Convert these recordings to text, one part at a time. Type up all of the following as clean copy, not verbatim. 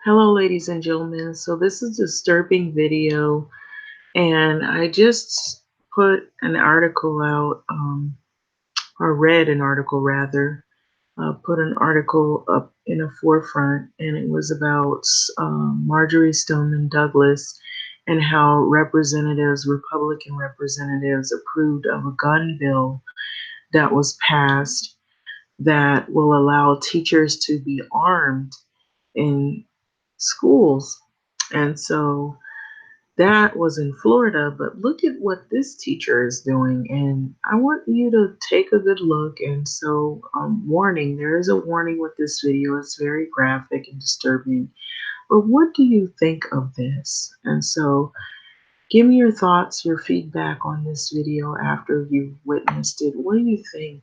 Hello, ladies and gentlemen. So this is a disturbing video, and I just put an article out, or read an article rather, put an article up in a forefront, and it was about Marjorie Stoneman Douglas and how Republican representatives, approved of a gun bill that was passed that will allow teachers to be armed in schools. And so that was in Florida, but look at what this teacher is doing. And I want you to take a good look. And so, warning, there is a warning with this video. It's very graphic and disturbing. But what do you think of this? And so, give me your thoughts, your feedback on this video after you've witnessed it. What do you think?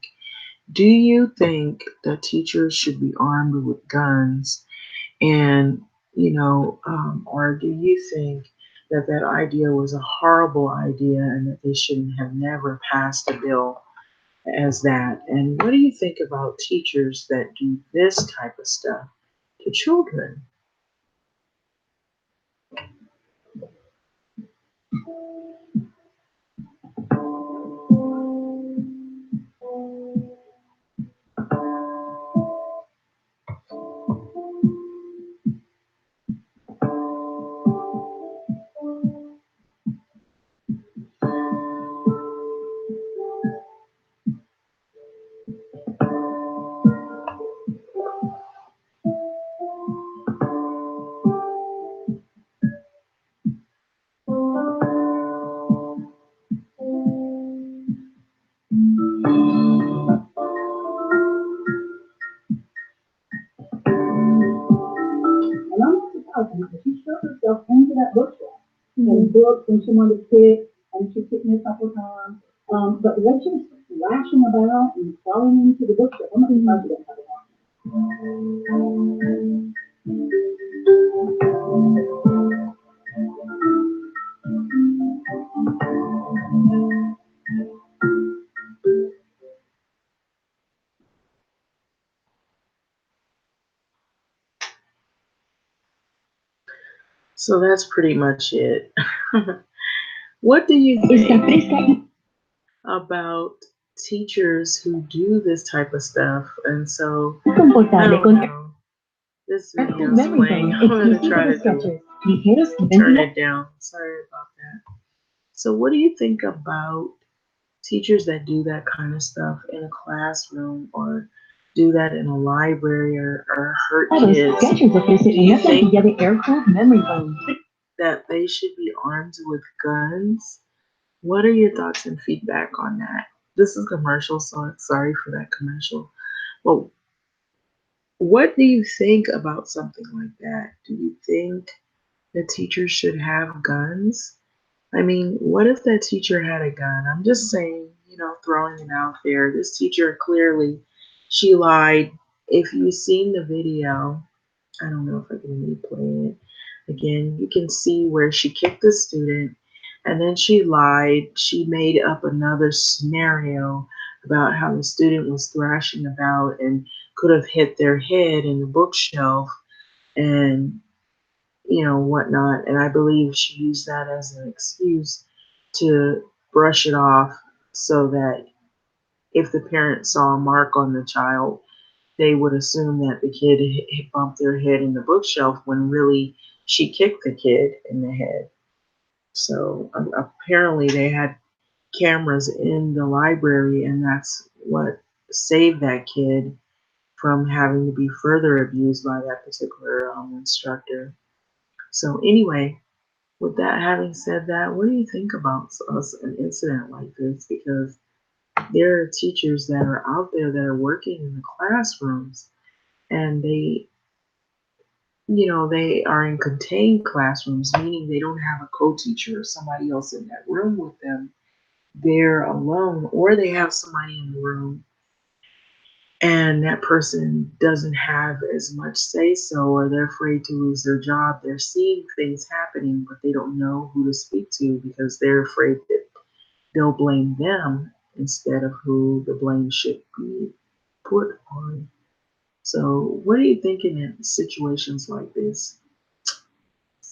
Do you think that teachers should be armed with guns? And, or do you think that that idea was a horrible idea and that they shouldn't have never passed a bill as that? And what do you think about teachers that do this type of stuff to children? And I'm not surprised because she shoved herself into that bookshelf and books, and she wanted to kick, and she kicked me a couple of times. But when she was lashing about and crawling into the bookshelf, I'm not surprised she didn't have a lot. So that's pretty much it. What do you think about teachers who do this type of stuff? And so, I don't know. This video is playing. I'm going to try to turn it down. Sorry about that. So, what do you think about teachers that do that kind of stuff in a classroom or do that in a library or hurt kids? Do you think that they should be armed with guns? What are your thoughts and feedback on that? This is commercial, so sorry for that commercial. Well, what do you think about something like that? Do you think that teachers should have guns? I mean, what if that teacher had a gun? I'm just saying, throwing it out there. This teacher clearly, she lied. If you've seen the video, I don't know if I can replay it again. You can see where she kicked the student and then she lied. She made up another scenario about how the student was thrashing about and could have hit their head in the bookshelf and whatnot. And I believe she used that as an excuse to brush it off so that if the parent saw a mark on the child, they would assume that the kid bumped their head in the bookshelf when really she kicked the kid in the head. So apparently they had cameras in the library, and that's what saved that kid from having to be further abused by that particular instructor. So anyway, with that having said that, what do you think about an incident like this? Because there are teachers that are out there that are working in the classrooms and they are in contained classrooms, meaning they don't have a co-teacher or somebody else in that room with them. They're alone, or they have somebody in the room and that person doesn't have as much say so, or they're afraid to lose their job. They're seeing things happening, but they don't know who to speak to because they're afraid that they'll blame them instead of who the blame should be put on. So, what are you thinking in situations like this?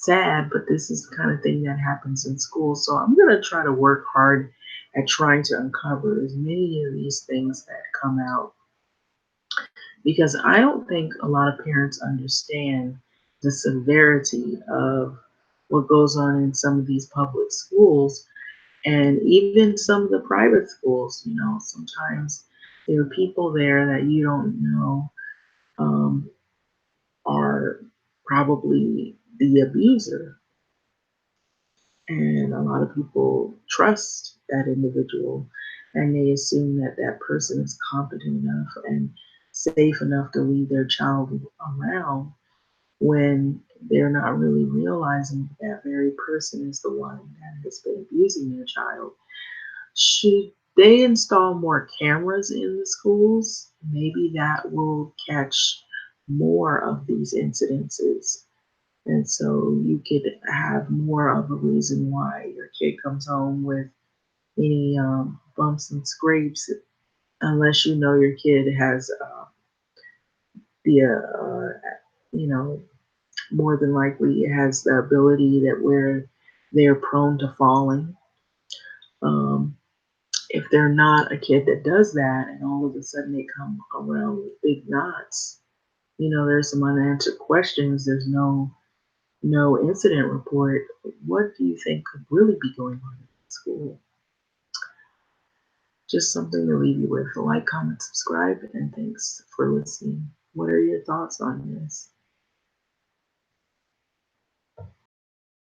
sad, but this is the kind of thing that happens in school. So I'm going to try to work hard at trying to uncover as many of these things that come out, because I don't think a lot of parents understand the severity of what goes on in some of these public schools and even some of the private schools. Sometimes there are people there that you don't know, um, are probably the abuser. And a lot of people trust that individual, and they assume that that person is competent enough and safe enough to leave their child around, when they're not really realizing that very person is the one that has been abusing their child. Should they install more cameras in the schools? Maybe that will catch more of these incidences. And so you could have more of a reason why your kid comes home with any bumps and scrapes, unless you know your kid has you know, more than likely it has the ability that where they're prone to falling. Um, if they're not a kid that does that, and all of a sudden they come around with big knots, there's some unanswered questions. There's no incident report. What do you think could really be going on in school? Just something to leave you with. Like, comment, subscribe, and thanks for listening. What are your thoughts on this?